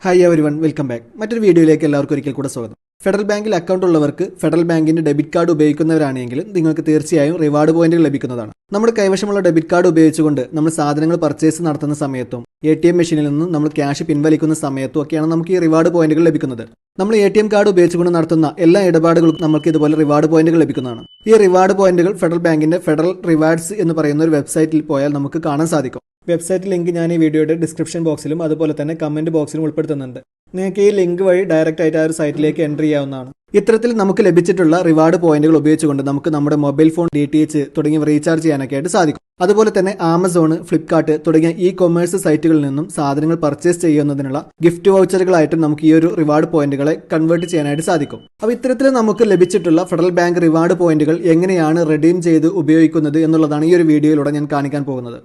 Hi everyone, welcome back. മറ്റൊരു വീഡിയോയിലേക്ക് എല്ലാവർക്കും ഒരിക്കൽ കൂടെ സ്വാഗതം. ഫെഡറൽ ബാങ്കിൽ അക്കൗണ്ട് ഉള്ളവർക്ക് ഫെഡറൽ ബാങ്കിന്റെ ഡെബിറ്റ് കാർഡ് ഉപയോഗിക്കുന്നവരാണെങ്കിൽ നിങ്ങൾക്ക് തീർച്ചയായും റിവാർഡ് പോയിന്റുകൾ ലഭിക്കുന്നതാണ്. നമ്മുടെ കൈവശമുള്ള ഡെബിറ്റ് കാർഡ് ഉപയോഗിച്ചുകൊണ്ട് നമ്മൾ സാധനങ്ങൾ പർച്ചേസ് നടത്തുന്ന സമയത്തും ATM മെഷീനിൽ നിന്നും നമ്മൾ ക്യാഷ് പിൻവലിക്കുന്ന സമയത്തും ഒക്കെയാണ് നമുക്ക് ഈ റിവാർഡ് പോയിന്റുകൾ ലഭിക്കുന്നത്. നമ്മൾ ATM കാർഡ് ഉപയോഗിച്ചുകൊണ്ട് നടത്തുന്ന എല്ലാ ഇടപാടുകൾക്കും നമുക്ക് ഇതുപോലെ റിവാർഡ് പോയിന്റുകൾ ലഭിക്കുന്നതാണ്. ഈ റിവാർഡ് പോയിന്റുകൾ ഫെഡറൽ ബാങ്കിന്റെ ഫെഡറൽ റിവാർഡ്സ് എന്ന് പറയുന്ന ഒരു വെബ്സൈറ്റിൽ പോയാൽ നമുക്ക് കാണാൻ സാധിക്കും. വെബ്സൈറ്റ് ലിങ്ക് ഞാൻ ഈ വീഡിയോയുടെ ഡിസ്ക്രിപ്ഷൻ ബോക്സിലും അതുപോലെ തന്നെ കമന്റ് ബോക്സിലും ഉൾപ്പെടുത്തുന്നുണ്ട്. നിങ്ങൾക്ക് ഈ ലിങ്ക് വഴി ഡയറക്റ്റ് ആയിട്ട് ആ ഒരു സൈറ്റിലേക്ക് എൻ്റർ ചെയ്യാവുന്നതാണ്. ഇത്തരത്തിൽ നമുക്ക് ലഭിച്ചിട്ടുള്ള റിവാർഡ് പോയിന്റുകൾ ഉപയോഗിച്ചുകൊണ്ട് നമുക്ക് നമ്മുടെ മൊബൈൽ ഫോൺ DTH തുടങ്ങിയവ റീചാർജ് ചെയ്യാനൊക്കെ ആയിട്ട് സാധിക്കും. അതുപോലെ തന്നെ ആമസോൺ, ഫ്ലിപ്കാർട്ട് തുടങ്ങിയ കൊമേഴ്സ് സൈറ്റുകളിൽ നിന്നും സാധനങ്ങൾ പർച്ചേസ് ചെയ്യുന്നതിനുള്ള ഗിഫ്റ്റ് വൗച്ചറുകളായിട്ടും നമുക്ക് ഈ ഒരു റിവാർഡ് പോയിന്റുകളെ കൺവേർട്ട് ചെയ്യാനായിട്ട് സാധിക്കും. അപ്പോൾ ഇത്തരത്തിൽ നമുക്ക് ലഭിച്ചിട്ടുള്ള ഫെഡറൽ ബാങ്ക് റിവാർഡ് പോയിന്റുകൾ എങ്ങനെയാണ് റെഡീം ചെയ്ത് ഉപയോഗിക്കുന്നത് എന്നുള്ളതാണ് ഈ ഒരു വീഡിയോയിലൂടെ ഞാൻ കാണിക്കാൻ പോകുന്നത്.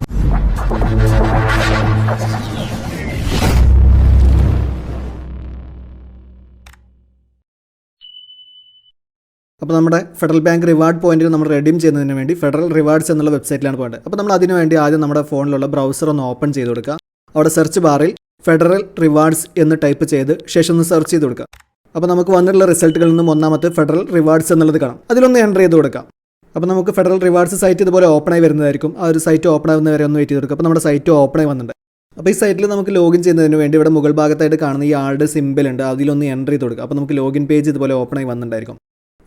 അപ്പോൾ നമ്മുടെ ഫെഡറൽ ബാങ്ക് റിവാർഡ് പോയിന്റുകൾ നമ്മൾ റെഡീം ചെയ്യുന്നതിന് വേണ്ടി ഫെഡറൽ റിവാർഡ്സ് എന്നുള്ള വെബ്സൈറ്റിലാണ് പോകേണ്ടത്. അപ്പോൾ നമ്മൾ അതിനു വേണ്ടി ആദ്യം നമ്മുടെ ഫോണിലുള്ള ബ്രൗസർ ഒന്ന് ഓപ്പൺ ചെയ്ത് കൊടുക്കുക. അവിടെ സെർച്ച് ബാറിൽ ഫെഡറൽ റിവാർഡ്സ് എന്ന് ടൈപ്പ് ചെയ്ത് ശേഷം ഒന്ന് സെർച്ച് ചെയ്ത് കൊടുക്കുക. അപ്പോൾ നമുക്ക് വന്നിട്ടുള്ള റിസൾട്ടുകളിൽ നിന്നും ഒന്നാമത്തെ ഫെഡറൽ റിവാർഡ്സ് എന്നുള്ളത് കാണാം. അതിലൊന്ന് എൻ്റർ ചെയ്ത് കൊടുക്കാം. അപ്പോൾ നമുക്ക് ഫെഡറൽ റിവാർഡ്സ് സൈറ്റ് ഇതുപോലെ ഓപ്പണായി വരുന്നതായിരിക്കും. ആ ഒരു സൈറ്റ് ഓപ്പൺ ആവുന്നവരെ ഒന്ന് വെയിറ്റ് ചെയ്ത് കൊടുക്കുക. അപ്പോൾ നമ്മുടെ സൈറ്റ് ഓപ്പണായി വന്നിട്ടുണ്ട്. അപ്പോൾ ഈ സൈറ്റിൽ നമുക്ക് ലോഗിൻ ചെയ്യുന്നതിന് വേണ്ടി ഇവിടെ മുകൾ ഭാഗത്തായിട്ട് കാണുന്ന ഈ ആളുടെ സിമ്പിൾ ഉണ്ട്, അതിലൊന്ന് എൻ്റർ ചെയ്ത് കൊടുക്കുക. അപ്പോൾ നമുക്ക് ലോഗിൻ പേജ് ഇതുപോലെ ഓപ്പണായി വന്നിട്ടുണ്ടായിരിക്കും.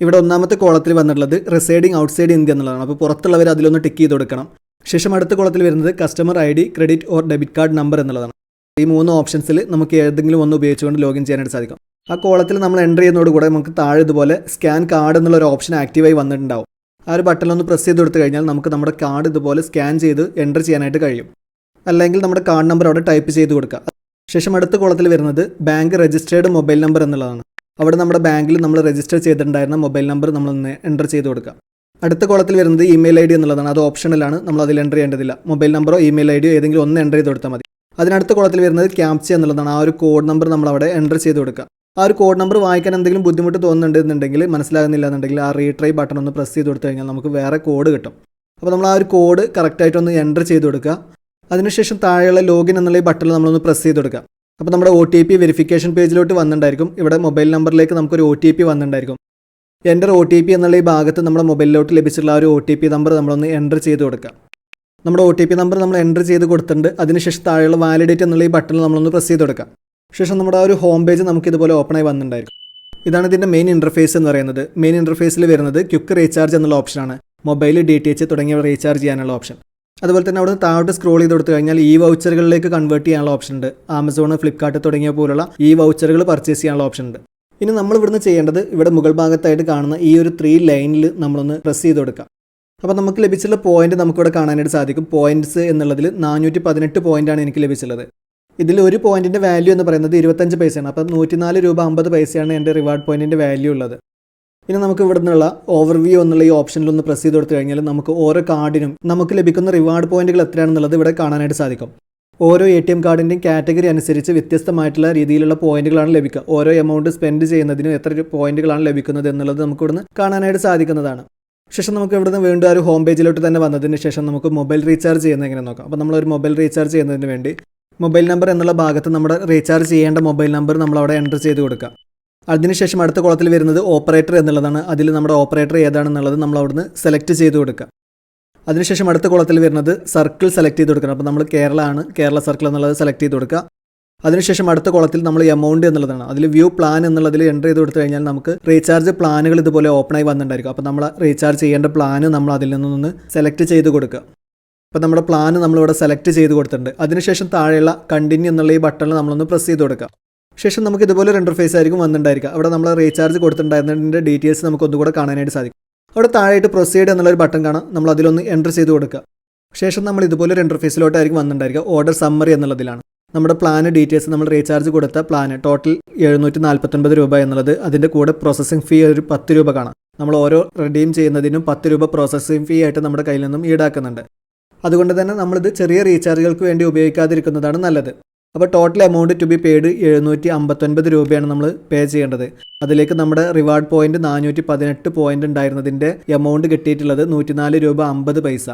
ഇവിടെ ഒന്നാമത്തെ കോളത്തിൽ വന്നിട്ടുള്ളത് റെസൈഡിങ് ഔട്ട്സൈഡ് ഇന്ത്യ എന്നുള്ളതാണ്. അപ്പോൾ പുറത്തുള്ളവർ അതിലൊന്ന് ടിക്ക് ചെയ്ത് കൊടുക്കണം. ശേഷം അടുത്ത കോളത്തിൽ വരുന്നത് customer ID, credit or debit card number എന്നുള്ളതാണ്. ഈ മൂന്ന് ഓപ്ഷൻസിൽ നമുക്ക് ഏതെങ്കിലും ഒന്ന് ഉപയോഗിച്ചുകൊണ്ട് ലോഗിൻ ചെയ്യാനായിട്ട് സാധിക്കും. ആ കോളത്തിൽ നമ്മൾ എൻ്റർ ചെയ്യുന്നതോടുകൂടെ നമുക്ക് താഴെ ഇതുപോലെ സ്കാൻ കാർഡ് എന്നുള്ള ഒരു ഓപ്ഷൻ ആക്റ്റീവായി വന്നിട്ടുണ്ടാവും. ആ ഒരു ബട്ടണിലൊന്ന് പ്രസ് ചെയ്ത് കൊടുത്തു കഴിഞ്ഞാൽ നമുക്ക് നമ്മുടെ കാർഡ് ഇതുപോലെ സ്കാൻ ചെയ്ത് എൻ്റർ ചെയ്യാനായിട്ട് കഴിയും. അല്ലെങ്കിൽ നമ്മുടെ കാർഡ് നമ്പർ അവിടെ ടൈപ്പ് ചെയ്ത് കൊടുക്കുക. ശേഷം അടുത്ത കോളത്തിൽ വരുന്നത് ബാങ്ക് രജിസ്റ്റേർഡ് മൊബൈൽ നമ്പർ എന്നുള്ളതാണ്. അവിടെ നമ്മുടെ ബാങ്കിൽ നമ്മൾ രജിസ്റ്റർ ചെയ്തിട്ടുണ്ടായിരുന്ന മൊബൈൽ നമ്പർ നമ്മളൊന്ന് എൻ്റർ ചെയ്ത് കൊടുക്കുക. അടുത്ത കോളത്തിൽ വരുന്നത് ഇമെയിൽ ID എന്നുള്ളതാണ്. അത് ഓപ്ഷണലാണ്, നമ്മൾ അതിൽ എൻ്റർ ചെയ്യേണ്ടതില്ല. മൊബൈൽ നമ്പറോ ഇമെയിൽ IDയോ ഏതെങ്കിലും ഒന്ന് എൻ്റർ ചെയ്ത് കൊടുത്താൽ മതി. അതിനടുത്ത കോളത്തിൽ വരുന്നത് ക്യാപ്ച എന്നുള്ളതാണ്. ആ ഒരു കോഡ് നമ്പർ നമ്മൾ അവിടെ എൻ്റർ ചെയ്ത് കൊടുക്കുക. ആ ഒരു കോഡ് നമ്പർ വായിക്കാൻ എന്തെങ്കിലും ബുദ്ധിമുട്ട് തോന്നുന്നുണ്ടെന്നുണ്ടെങ്കിൽ, മനസ്സിലാകുന്നില്ല എന്നുണ്ടെങ്കിൽ ആ റീട്രൈ ബട്ടൺ ഒന്ന് പ്രസ് ചെയ്ത് കൊടുത്തു കഴിഞ്ഞാൽ നമുക്ക് വേറെ കോഡ് കിട്ടും. അപ്പോൾ നമ്മൾ ആ ഒരു കോഡ് കറക്റ്റായിട്ടൊന്ന് എൻ്റർ ചെയ്ത് കൊടുക്കുക. അതിനുശേഷം താഴെയുള്ള ലോഗിൻ എന്നുള്ള ഈ ബട്ടണിൽ നമ്മളൊന്ന് പ്രസ് ചെയ്ത് കൊടുക്കുക. അപ്പോൾ നമ്മുടെ OTP വെരിഫിക്കേഷൻ പേജിലോട്ട് വന്നിട്ടുണ്ടായിരിക്കും. ഇവിടെ മൊബൈൽ നമ്പറിലേക്ക് നമുക്കൊരു OTP വന്നിട്ടുണ്ടായിരിക്കും. എൻ്റർ OTP എന്നുള്ള ഈ ഭാഗത്ത് നമ്മുടെ മൊബൈലിലോട്ട് ലഭിച്ചിട്ടുള്ള ആ ഒരു OTP നമ്പർ നമ്മളൊന്ന് എൻ്റർ ചെയ്ത് കൊടുക്കുക. നമ്മുടെ OTP നമ്പർ നമ്മൾ എൻ്റർ ചെയ്ത് കൊടുത്തിട്ടുണ്ട്. അതിനുശേഷം താഴെയുള്ള വാലിഡേറ്റ് എന്നുള്ള ഈ ബട്ടണിൽ നമ്മളൊന്ന് പ്രസ് ചെയ്ത് കൊടുക്കുക. ശേഷം നമ്മുടെ ആ ഒരു ഹോം പേജ് നമുക്ക് ഇതുപോലെ ഓപ്പണായി വന്നിട്ടുണ്ടായിരിക്കും. ഇതാണ് ഇതിൻ്റെ മെയിൻ ഇൻ്റർഫേസ് എന്ന് പറയുന്നത്. മെയിൻ ഇൻ്റർഫേസിൽ വരുന്നത് ക്വിക്ക് റീചാർജ് എന്നുള്ള ഓപ്ഷനാണ്. മൊബൈൽ, DTH തുടങ്ങിയവ റീചാർജ് ചെയ്യാനുള്ള ഓപ്ഷൻ. അതുപോലെ തന്നെ അവിടെ താഴോട്ട് സ്ക്രോൾ ചെയ്ത് കൊടുത്തു കഴിഞ്ഞാൽ വൗച്ചറുകളിലേക്ക് കൺവേർട്ട് ചെയ്യാനുള്ള ഓപ്ഷൻ ഉണ്ട്. ആമസോൺ, ഫ്ലിപ്കാർട്ട് തുടങ്ങിയ പോലുള്ള വൗച്ചറുകൾ പർച്ചേസ് ചെയ്യാനുള്ള ഓപ്ഷൻ ഉണ്ട്. ഇനി നമ്മൾ ഇവിടുന്ന് ചെയ്യേണ്ടത് ഇവിടെ മുകൾ ഭാഗത്തായിട്ട് കാണുന്ന ഈ ഒരു 3 ലൈനിൽ നമ്മളൊന്ന് പ്രസ് ചെയ്ത് കൊടുക്കാം. അപ്പോൾ നമുക്ക് ലഭിച്ചുള്ള പോയിന്റ് നമുക്കിവിടെ കാണാനായിട്ട് സാധിക്കും. പോയിന്റ്സ് എന്നുള്ളതിൽ 418 പോയിന്റാണ് എനിക്ക് ലഭിച്ചുള്ളത്. ഇതിൽ ഒരു പോയിന്റിൻ്റെ വാല്യൂ എന്ന് പറയുന്നത് 25 പൈസയാണ്. അപ്പോൾ 104 രൂപ 50 പൈസയാണ് എൻ്റെ റിവാർഡ് പോയിന്റിൻ്റെ വാല്യൂ ഉള്ളത്. ഇനി നമുക്ക് ഇവിടെ നിന്നുള്ള ഓവർവ്യൂ എന്നുള്ള ഈ ഓപ്ഷനിലൊന്ന് പ്രസ് ചെയ്ത് കൊടുത്തു കഴിഞ്ഞാൽ നമുക്ക് ഓരോ കാർഡിനും നമുക്ക് ലഭിക്കുന്ന റിവാർഡ് പോയിന്റുകൾ എത്രയാണെന്നുള്ളത് ഇവിടെ കാണാനായിട്ട് സാധിക്കും. ഓരോ ATM കാർഡിൻ്റെയും കാറ്റഗറി അനുസരിച്ച് വ്യത്യസ്തമായിട്ടുള്ള രീതിയിലുള്ള പോയിന്റുകളാണ് ലഭിക്കുക. ഓരോ എമൗണ്ട് സ്പെൻഡ് ചെയ്യുന്നതിനും എത്ര പോയിന്റുകളാണ് ലഭിക്കുന്നത് എന്നുള്ളത് നമുക്ക് ഇവിടുന്ന് കാണാനായിട്ട് സാധിക്കുന്നതാണ്. ശേഷം നമുക്ക് ഇവിടുന്ന് വീണ്ടും ഒരു ഹോം പേജിലോട്ട് തന്നെ വന്നതിന് ശേഷം നമുക്ക് മൊബൈൽ റീചാർജ് ചെയ്യുന്നത് എങ്ങനെ നോക്കാം. അപ്പോൾ നമ്മളൊരു മൊബൈൽ റീചാർജ് ചെയ്യുന്നതിന് വേണ്ടി മൊബൈൽ നമ്പർ എന്നുള്ള ഭാഗത്ത് നമ്മുടെ റീചാർജ് ചെയ്യേണ്ട മൊബൈൽ നമ്പർ നമ്മളവിടെ എൻ്റർ ചെയ്ത് കൊടുക്കുക. അതിനുശേഷം അടുത്ത കോളത്തിൽ വരുന്നത് ഓപ്പറേറ്റർ എന്നുള്ളതാണ്. അതിൽ നമ്മുടെ ഓപ്പറേറ്റർ ഏതാണെന്നുള്ളത് നമ്മൾ അവിടുന്ന് സെലക്ട് ചെയ്ത് കൊടുക്കുക. അതിനുശേഷം അടുത്ത കോളത്തിൽ വരുന്നത് സർക്കിൾ സെലക്ട് ചെയ്ത് കൊടുക്കണം. അപ്പോൾ നമ്മൾ കേരള സർക്കിൾ എന്നുള്ളത് സെലക്ട് ചെയ്ത് കൊടുക്കുക. അതിനുശേഷം അടുത്ത കോളത്തിൽ നമ്മൾ എമൗണ്ട് എന്നുള്ളതാണ്. അതിൽ വ്യൂ പ്ലാൻ എന്നുള്ളതിൽ എൻ്റർ ചെയ്ത് കൊടുത്തു കഴിഞ്ഞാൽ നമുക്ക് റീചാർജ് പ്ലാനുകൾ ഇതുപോലെ ഓപ്പണായി വന്നിട്ടുണ്ടായിരിക്കും. അപ്പോൾ നമ്മൾ റീചാർജ് ചെയ്യേണ്ട പ്ലാന് നമ്മൾ അതിൽ നിന്നൊന്ന് സെലക്ട് ചെയ്ത് കൊടുക്കുക. അപ്പോൾ നമ്മുടെ പ്ലാന് നമ്മളിവിടെ സെലക്ട് ചെയ്ത് കൊടുത്തിട്ടുണ്ട്. അതിനുശേഷം താഴെയുള്ള കണ്ടിന്യൂ എന്നുള്ള ഈ ബട്ടണിൽ നമ്മളൊന്ന് പ്രസ് ചെയ്ത് കൊടുക്കുക. ശേഷം നമുക്ക് ഇതുപോലെ ഒരു ഇൻ്റർഫേസ് ആയിരിക്കും വന്നിട്ടുണ്ടായിരിക്കുക. അവിടെ നമ്മൾ റീചാർജ് കൊടുത്തിട്ടുണ്ടായിരുന്നതിൻ്റെ ഡീറ്റെയിൽസ് നമുക്ക് ഒന്നുകൂടെ കാണാനായിട്ട് സാധിക്കും. അവിടെ താഴെയായിട്ട് പ്രൊസീഡ് എന്നുള്ളൊരു ബട്ടൺ കാണാം. നമ്മൾ അതിലൊന്ന് എൻ്റർ ചെയ്ത് കൊടുക്കുക. ശേഷം നമ്മൾ ഇതുപോലെ ഒരു ഇൻ്റർഫേസിലോട്ടായിരിക്കും വന്നിട്ടുണ്ടായിരിക്കുക. ഓർഡർ സമ്മറി എന്നുള്ളതിലാണ് നമ്മുടെ പ്ലാൻ ഡീറ്റെയിൽസ്, നമ്മൾ റീചാർജ് കൊടുത്ത പ്ലാന് ടോട്ടൽ 749 രൂപ എന്നുള്ളത്. അതിൻ്റെ കൂടെ പ്രോസസ്സിംഗ് ഫീ ഒരു 10 രൂപ കാണാം. നമ്മൾ ഓരോ റെഡീം ചെയ്യുന്നതിനും 10 രൂപ പ്രോസസ്സിംഗ് ഫീ ആയിട്ട് നമ്മുടെ കയ്യിൽ നിന്നും ഈടാക്കുന്നുണ്ട്. അതുകൊണ്ട് തന്നെ നമ്മളിത് ചെറിയ റീചാർജുകൾക്ക് വേണ്ടി ഉപയോഗിക്കാതിരിക്കുന്നതാണ് നല്ലത്. അപ്പോൾ total amount to be paid 759 രൂപയാണ് നമ്മൾ പേ ചെയ്യേണ്ടത്. അതിലേക്ക് നമ്മുടെ റിവാർഡ് പോയിന്റ് 418 പോയിന്റ് ഉണ്ടായിരുന്നതിൻ്റെ എമൗണ്ട് കിട്ടിയിട്ടുള്ളത് 104 രൂപ 50 പൈസ.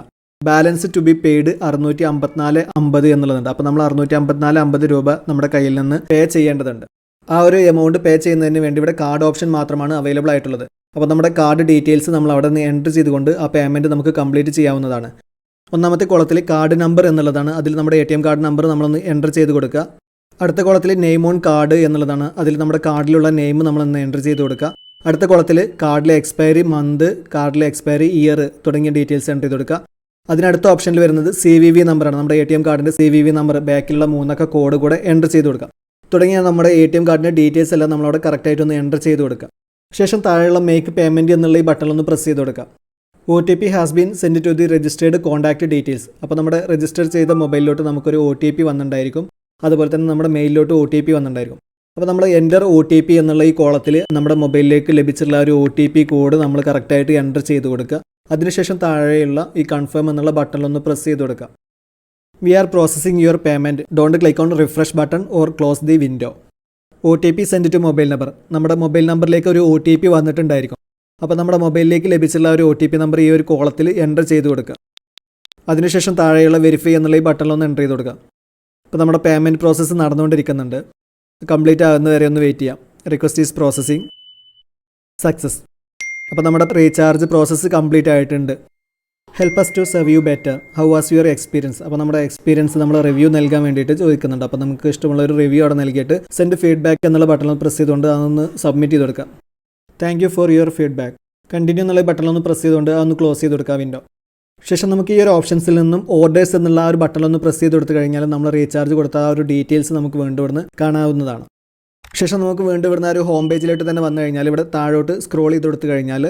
ബാലൻസ് ടു ബി പെയ്ഡ് 654.50 എന്നുള്ളതുണ്ട്. അപ്പോൾ നമ്മൾ 654.50 രൂപ നമ്മുടെ കയ്യിൽ നിന്ന് പേ ചെയ്യേണ്ടതുണ്ട്. ആ ഒരു എമൗണ്ട് പേ ചെയ്യുന്നതിന് വേണ്ടി ഇവിടെ കാർഡ് ഓപ്ഷൻ മാത്രമാണ് അവൈലബിൾ ആയിട്ടുള്ളത്. അപ്പോൾ നമ്മുടെ കാർഡ് ഡീറ്റെയിൽസ് നമ്മൾ അവിടെ നിന്ന് എൻറ്റർ ചെയ്തുകൊണ്ട് ആ പേയ്മെൻറ്റ് നമുക്ക് കംപ്ലീറ്റ് ചെയ്യാവുന്നതാണ്. ഒന്നാമത്തെ കോളത്തിൽ കാർഡ് നമ്പർ എന്നുള്ളതാണ്. അതിൽ നമ്മുടെ ATM കാർഡ് നമ്പർ നമ്മളൊന്ന് എൻറ്റർ ചെയ്ത് കൊടുക്കുക. അടുത്ത കോളത്തിൽ നെയിം ഓൺ കാർഡ് എന്നുള്ളതാണ്. അതിൽ നമ്മുടെ കാർഡിലുള്ള നെയിം നമ്മളൊന്ന് എൻറ്റർ ചെയ്ത് കൊടുക്കുക. അടുത്ത കോളത്തിൽ കാർഡിലെ എക്സ്പയറി മന്ത്, കാർഡിലെ എക്സ്പയറി ഇയർ തുടങ്ങിയ ഡീറ്റെയിൽസ് എൻറ്റർ ചെയ്ത് കൊടുക്കുക. അതിനടുത്ത ഓപ്ഷനിൽ വരുന്നത് CVV നമ്പറാണ്. നമ്മുടെ ATM കാർഡിൻ്റെ CVV നമ്പർ, ബാക്കിലുള്ള 3 അക്ക കോഡ് കൂടെ എൻറ്റർ ചെയ്ത് കൊടുക്കുക. തുടങ്ങിയ നമ്മുടെ ATM കാർഡിൻ്റെ ഡീറ്റെയിൽസ് എല്ലാം നമ്മളവിടെ കറക്റ്റായിട്ടൊന്ന് എൻറ്റർ ചെയ്ത് കൊടുക്കുക. ശേഷം താഴെയുള്ള മേക്ക് പേയ്മെൻറ്റ് എന്നുള്ള ഈ ബട്ടണിലൊന്ന് പ്രസ് ചെയ്ത് കൊടുക്കുക. OTP has been send to the registered contact details. അപ്പോൾ നമ്മുടെ രജിസ്റ്റർ ചെയ്ത മൊബൈലിലോട്ട് നമുക്കൊരു OTP വന്നിട്ടുണ്ടായിരിക്കും. അതുപോലെ തന്നെ നമ്മുടെ മെയിലിലോട്ട് OTP വന്നിട്ടുണ്ടായിരിക്കും. അപ്പോൾ നമ്മൾ എൻ്റർ OTP എന്നുള്ള ഈ കോളത്തിൽ നമ്മുടെ മൊബൈലിലേക്ക് ലഭിച്ചിട്ടുള്ള ഒരു OTP കോഡ് നമ്മൾ കറക്റ്റായിട്ട് എൻ്റർ ചെയ്ത് കൊടുക്കുക. അതിനുശേഷം താഴെയുള്ള ഈ കൺഫേം എന്നുള്ള ബട്ടണിലൊന്ന് പ്രസ് ചെയ്ത് കൊടുക്കുക. We are processing your payment, don't click on refresh button or close the window. OTP send to mobile number. നമ്മുടെ മൊബൈൽ നമ്പറിലേക്ക് ഒരു OTP വന്നിട്ടുണ്ടായിരിക്കും. അപ്പോൾ നമ്മുടെ മൊബൈലിലേക്ക് ലഭിച്ചുള്ള ഒരു OTP നമ്പർ ഈ ഒരു കോളത്തിൽ എൻ്റർ ചെയ്ത് കൊടുക്കുക. അതിനുശേഷം താഴെയുള്ള വെരിഫൈ എന്നുള്ള ഈ ബട്ടണിലൊന്ന് എൻ്റർ ചെയ്ത് കൊടുക്കുക. അപ്പോൾ നമ്മുടെ പേയ്മെൻറ്റ് പ്രോസസ്സ് നടന്നുകൊണ്ടിരിക്കുന്നുണ്ട്. കംപ്ലീറ്റ് ആകുന്നവരെ ഒന്ന് വെയിറ്റ് ചെയ്യാം. Request is processing success. അപ്പോൾ നമ്മുടെ റീചാർജ് പ്രോസസ്സ് കംപ്ലീറ്റ് ആയിട്ടുണ്ട്. Help us to serve you better, how was your experience. അപ്പോൾ നമ്മുടെ എക്സ്പീരിയൻസ് നമ്മൾ റിവ്യൂ നൽകാൻ വേണ്ടിയിട്ട് ചോദിക്കുന്നുണ്ട്. അപ്പോൾ നമുക്ക് ഇഷ്ടമുള്ള ഒരു റിവ്യൂ അവിടെ നൽകിയിട്ട് സെൻഡ് ഫീഡ്ബാക്ക് എന്നുള്ള ബട്ടണിൽ പ്രസ് ചെയ്തുകൊണ്ട് അതൊന്ന് സബ്മിറ്റ് ചെയ്ത് കൊടുക്കാം. Thank you for your feedback. Continue എന്നുള്ള ബട്ടണിലൊന്ന് പ്രസ് ചെയ്തുകൊണ്ട് അതൊന്ന് ക്ലോസ് ചെയ്ത് കൊടുക്കുക വിൻഡോ. ശേഷം നമുക്ക് ഈ ഒരു ഓപ്ഷൻസിൽ നിന്നും ഓർഡേഴ്സ് എന്നുള്ള ആ ഒരു ബട്ടണിലൊന്ന് പ്രസ് ചെയ്ത് കൊടുത്തു കഴിഞ്ഞാൽ നമ്മൾ റീചാർജ് കൊടുത്ത ആ ഒരു ഡീറ്റെയിൽസ് നമുക്ക് വീണ്ടും ഇവിടുന്ന് കാണാവുന്നതാണ്. ശേഷം നമുക്ക് വീണ്ടും ഇവിടുന്ന് ആ ഒരു ഹോം പേജിലോട്ട് തന്നെ വന്നു കഴിഞ്ഞാൽ ഇവിടെ താഴോട്ട് സ്ക്രോൾ ചെയ്ത് കൊടുത്തു കഴിഞ്ഞാൽ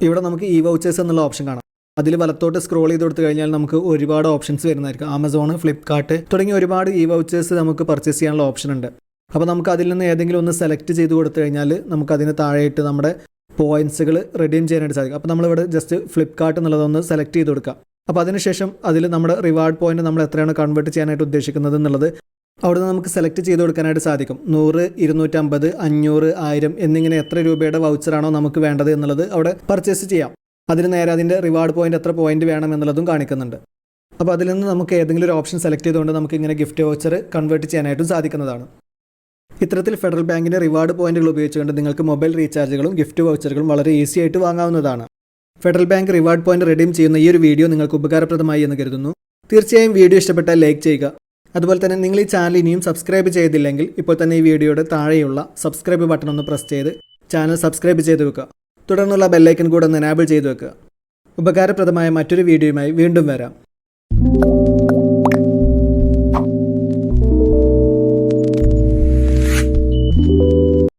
ഇവിടെ നമുക്ക് ഇ വൗച്ചേഴ്സ് എന്നുള്ള ഓപ്ഷൻ കാണാം. അതിൽ വലത്തോട്ട് സ്ക്രോൾ ചെയ്ത് കൊടുത്തു കഴിഞ്ഞാൽ നമുക്ക് ഒരുപാട് ഓപ്ഷൻസ് വരുന്നതായിരിക്കും. ആമസോൺ, ഫ്ലിപ്കാർട്ട് തുടങ്ങിയ ഒരുപാട് ഇ വൗച്ചേഴ്സ് നമുക്ക് പർച്ചേസ് ചെയ്യാനുള്ള ഓപ്ഷൻ ഉണ്ട്. അപ്പോൾ നമുക്ക് അതിൽ നിന്ന് ഏതെങ്കിലും ഒന്ന് സെലക്ട് ചെയ്ത് കൊടുത്തു കഴിഞ്ഞാൽ നമുക്ക് അതിന് താഴെയിട്ട് നമ്മുടെ പോയിൻറ്റ്സുകൾ റിഡീം ചെയ്യാനായിട്ട് സാധിക്കും. അപ്പോൾ നമ്മളിവിടെ ജസ്റ്റ് ഫ്ലിപ്കാർട്ട് എന്നുള്ളതൊന്ന് സെലക്ട് ചെയ്ത് കൊടുക്കുക. അപ്പോൾ അതിനുശേഷം അതിൽ നമ്മുടെ റിവാർഡ് പോയിന്റ് നമ്മൾ എത്രയാണ് കൺവേർട്ട് ചെയ്യാനായിട്ട് ഉദ്ദേശിക്കുന്നത് എന്നുള്ളത് അവിടെ നിന്ന് നമുക്ക് സെലക്ട് ചെയ്ത് കൊടുക്കാനായിട്ട് സാധിക്കും. 100, 250, 500, 1000 എന്നിങ്ങനെ എത്ര രൂപയുടെ വൗച്ചറാണോ നമുക്ക് വേണ്ടത് എന്നുള്ളത് അവിടെ പർച്ചേസ് ചെയ്യാം. അതിന് നേരെ അതിൻ്റെ റിവാർഡ് പോയിന്റ് എത്ര പോയിന്റ് വേണം എന്നുള്ളതും കാണിക്കുന്നുണ്ട്. അപ്പോൾ അതിൽ നിന്ന് നമുക്ക് ഏതെങ്കിലും ഒരു ഓപ്ഷൻ സെലക്ട് ചെയ്തുകൊണ്ട് നമുക്ക് ഇങ്ങനെ ഗിഫ്റ്റ് വൗച്ചർ കൺവേർട്ട് ചെയ്യാനായിട്ടും സാധിക്കുന്നതാണ്. ഇത്തരത്തിൽ ഫെഡറൽ ബാങ്കിൻ്റെ റിവാർഡ് പോയിന്റുകൾ ഉപയോഗിച്ചുകൊണ്ട് നിങ്ങൾക്ക് മൊബൈൽ റീചാർജുകളും ഗിഫ്റ്റ് വൗച്ചറുകളും വളരെ ഈസി ആയിട്ട് വാങ്ങാവുന്നതാണ്. Federal Bank reward point redeem ചെയ്യുന്ന ഈ ഒരു വീഡിയോ നിങ്ങൾക്ക് ഉപകാരപ്രദമായി എന്ന് കരുതുന്നു. തീർച്ചയായും വീഡിയോ ഇഷ്ടപ്പെട്ടാൽ ലൈക്ക് ചെയ്യുക. അതുപോലെ തന്നെ നിങ്ങൾ ഈ ചാനൽ ഇനിയും സബ്സ്ക്രൈബ് ചെയ്തില്ലെങ്കിൽ ഇപ്പോൾ തന്നെ ഈ വീഡിയോയുടെ താഴെയുള്ള സബ്സ്ക്രൈബ് ബട്ടൺ ഒന്ന് പ്രസ് ചെയ്ത് ചാനൽ സബ്സ്ക്രൈബ് ചെയ്ത് വെക്കുക. തുടർന്നുള്ള ബെല്ലൈക്കൻ കൂടെ ഒന്ന് എനാബിൾ ചെയ്ത് വെക്കുക. ഉപകാരപ്രദമായ മറ്റൊരു വീഡിയോയുമായി വീണ്ടും വരാം.